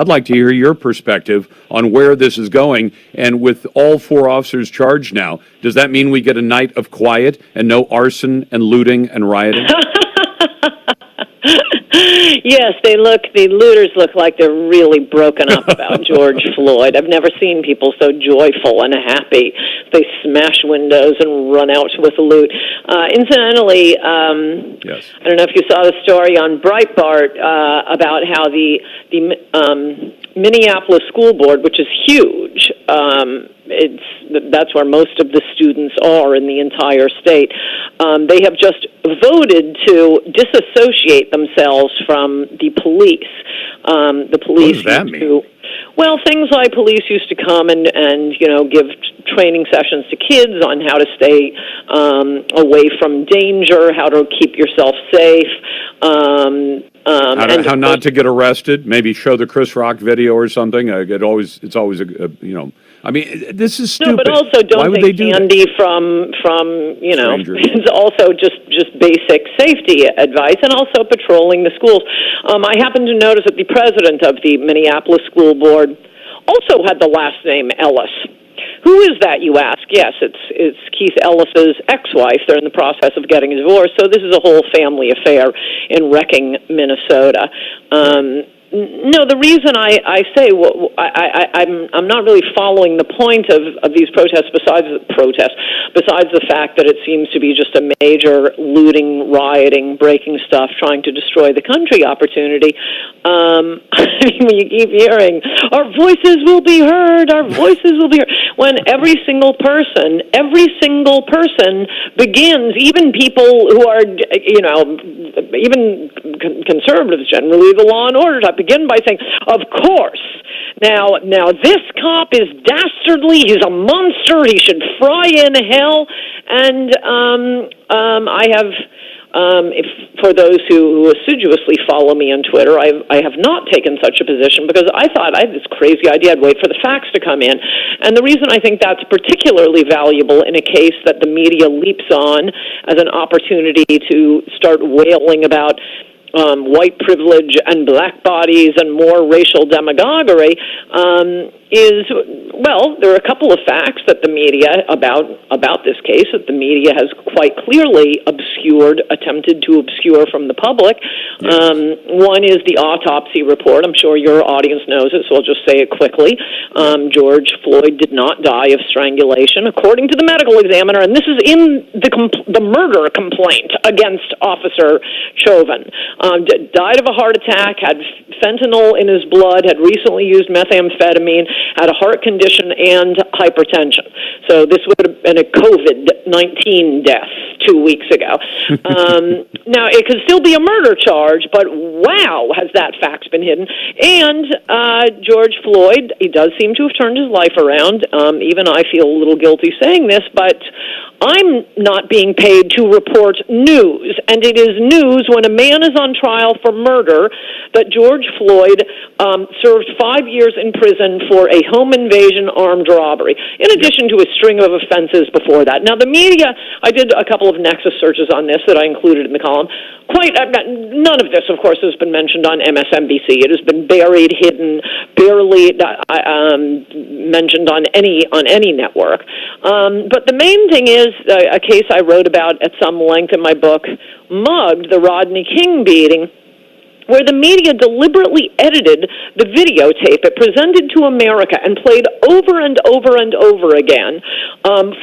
I'd like to hear your perspective on where this is going. And with all 4 officers charged now, does that mean we get a night of quiet and no arson and looting and rioting? Yes, the looters look like they're really broken up about George Floyd. I've never seen people so joyful and happy. They smash windows and run out with loot. Incidentally, yes. I don't know if you saw the story on Breitbart about how the Minneapolis School Board, which is huge, that's where most of the students are in the entire state. They have just voted to disassociate themselves from the police. The police what does that mean? Well, things like police used to come and give training sessions to kids on how to stay away from danger, how to keep yourself safe. How not to get arrested? Maybe show the Chris Rock video or something. It's always I mean, this is stupid. No, but also don't take candy from strangers. It's also just basic safety advice, and also patrolling the schools. I happen to notice that the president of the Minneapolis School Board also had the last name Ellis. Who is that, you ask? Yes, it's Keith Ellis's ex-wife. They're in the process of getting a divorce, so this is a whole family affair in wrecking Minnesota. No, the reason I say I'm not really following the point of these protests besides the fact that it seems to be just a major looting, rioting, breaking stuff, trying to destroy the country opportunity. When you keep hearing, our voices will be heard, when every single person begins, even people who are, even conservatives generally, the law and order type, begin by saying, of course, now this cop is dastardly, he's a monster, he should fry in hell, and I have, for those who assiduously follow me on Twitter, I have not taken such a position because I thought I had this crazy idea I'd wait for the facts to come in. And the reason I think that's particularly valuable in a case that the media leaps on as an opportunity to start wailing about white privilege and black bodies and more racial demagoguery is, well, there are a couple of facts that the media about this case that the media has quite clearly attempted to obscure from the public. Yes. One is the autopsy report. I'm sure your audience knows it, so I'll just say it quickly. George Floyd did not die of strangulation, according to the medical examiner, and this is in the murder complaint against Officer Chauvin. Died of a heart attack, had fentanyl in his blood, had recently used methamphetamine, had a heart condition and hypertension. So this would have been a COVID-19 death 2 weeks ago. Now, it could still be a murder charge, but wow, has that fact been hidden. And George Floyd, he does seem to have turned his life around. Even I feel a little guilty saying this, but I'm not being paid to report news, and it is news when a man is on trial for murder that George Floyd served 5 years in prison for a home invasion armed robbery, in addition to a string of offenses before that. Now, the media, I did a couple of Nexus searches on this that I included in the column. None of this, of course, has been mentioned on MSNBC. It has been buried, hidden, barely mentioned on any network. But the main thing is a case I wrote about at some length in my book, Mugged, the Rodney King beating, where the media deliberately edited the videotape it presented to America and played over and over and over again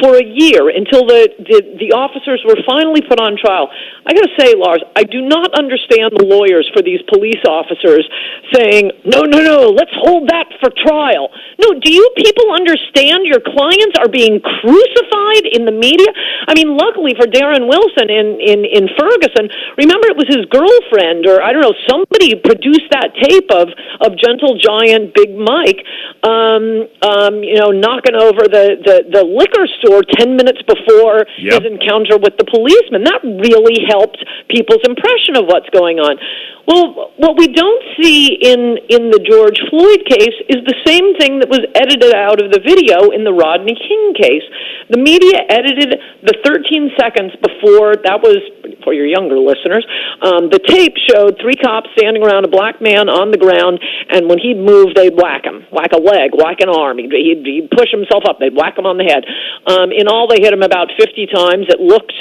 for a year until the officers were finally put on trial. I got to say, Lars, I do not understand the lawyers for these police officers saying, no, let's hold that for trial. No, do you people understand your clients are being crucified in the media? I mean, luckily for Darren Wilson in Ferguson, remember it was his girlfriend, or I don't know, somebody produced that tape of Gentle Giant Big Mike, knocking over the liquor store 10 minutes before his encounter with the policeman. That really helped people's impression of what's going on. Well, what we don't see in the George Floyd case is the same thing that was edited out of the video in the Rodney King case. The media edited the 13 seconds before, that was, for your younger listeners, the tape showed 3 cops standing around a black man on the ground, and when he'd move, they'd whack him, whack a leg, whack an arm. He'd push himself up, they'd whack him on the head. In all, they hit him about 50 times. It looked,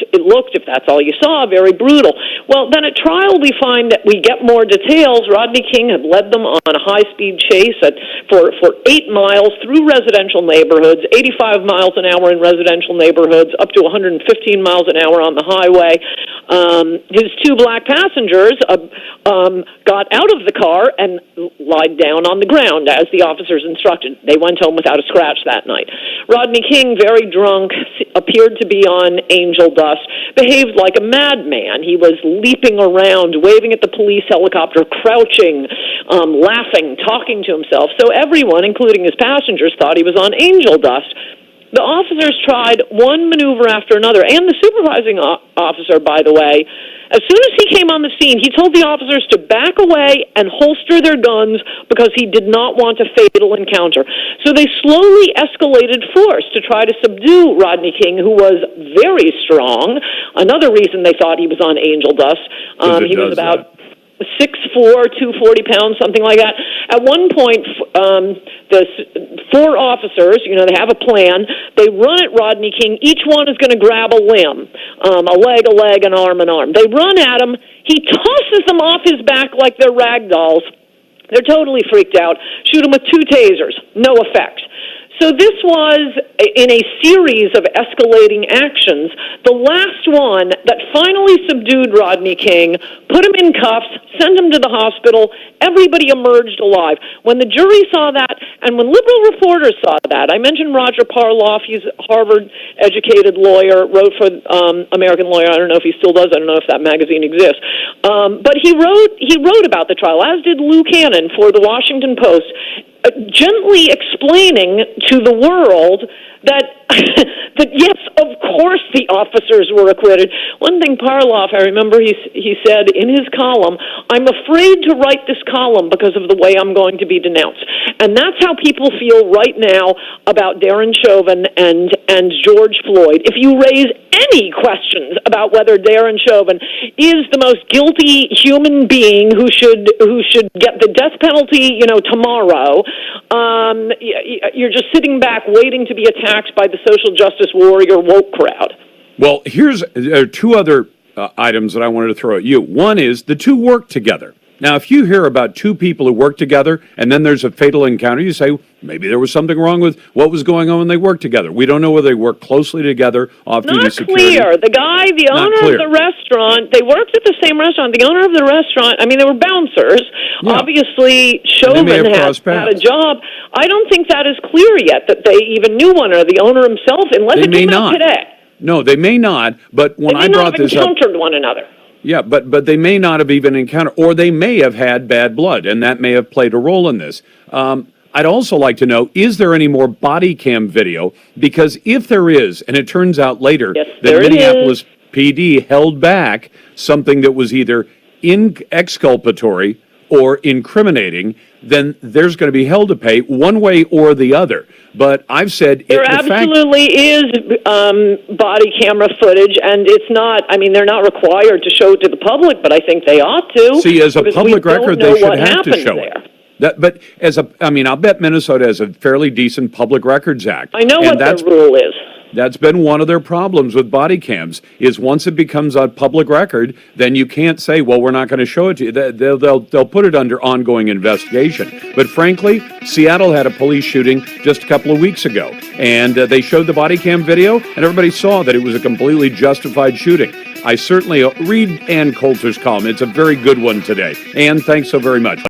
if that's all you saw, very brutal. Well, then at trial, we find that we get more details. Rodney King had led them on a high-speed chase for 8 miles through residential neighborhoods, 85 miles an hour in residential neighborhoods, up to 115 miles an hour on the highway. His 2 black passengers got out of the car and lied down on the ground, as the officers instructed. They went home without a scratch that night. Rodney King, very drunk, appeared to be on angel dust, behaved like a madman. He was leaping around, waving at the police helicopter, crouching, laughing, talking to himself. So everyone, including his passengers, thought he was on angel dust. The officers tried one maneuver after another, and the supervising officer, by the way, as soon as he came on the scene, he told the officers to back away and holster their guns because he did not want a fatal encounter. So they slowly escalated force to try to subdue Rodney King, who was very strong. Another reason they thought he was on angel dust. He was about 6'4", 240 pounds, something like that. At one point, the 4 officers, they have a plan. They run at Rodney King. Each one is going to grab a limb, a leg, an arm. They run at him. He tosses them off his back like they're rag dolls. They're totally freaked out. Shoot him with 2 tasers. No effect. So this was in a series of escalating actions. The last one that finally subdued Rodney King, put him in cuffs, sent him to the hospital. Everybody emerged alive. When the jury saw that, and when liberal reporters saw that, I mentioned Roger Parloff. He's a Harvard-educated lawyer, wrote for American Lawyer. I don't know if he still does. I don't know if that magazine exists. But he wrote about the trial, as did Lou Cannon for the Washington Post, gently explaining to the world that yes, of course the officers were acquitted. One thing Parloff, I remember he said in his column, "I'm afraid to write this column because of the way I'm going to be denounced." And that's how people feel right now about Darren Chauvin and George Floyd. If you raise any questions about whether Darren Chauvin is the most guilty human being who should get the death penalty, tomorrow, you're just sitting back waiting to be attacked by the social justice warrior woke crowd. Well, there are 2 other items that I wanted to throw at you. One is the 2 work together. Now, if you hear about 2 people who work together and then there's a fatal encounter, you say, maybe there was something wrong with what was going on when they worked together. We don't know whether they work closely together, off-duty security. Not clear. The owner of the restaurant, they worked at the same restaurant. The owner of the restaurant, they were bouncers. Yeah. Obviously, Chauvin had a job. I don't think that is clear yet, that they even knew one another, the owner himself, unless it came out today. No, they may not, but when I brought this up... They may not have encountered one another. Yeah, but they may not have even encountered, or they may have had bad blood, and that may have played a role in this. I'd also like to know, is there any more body cam video? Because if there is, and it turns out later that Minneapolis PD held back something that was either exculpatory or incriminating, then there's going to be hell to pay one way or the other. But I've said... There absolutely is body camera footage, and it's not... they're not required to show it to the public, but I think they ought to. See, as a public record, they should have to show it. But I'll bet Minnesota has a fairly decent Public Records Act. I know what their rule is. That's been one of their problems with body cams, is once it becomes a public record, then you can't say, well, we're not going to show it to you. They'll put it under ongoing investigation. But frankly, Seattle had a police shooting just a couple of weeks ago, and they showed the body cam video, and everybody saw that it was a completely justified shooting. I certainly read Ann Coulter's column. It's a very good one today. Ann, thanks so very much.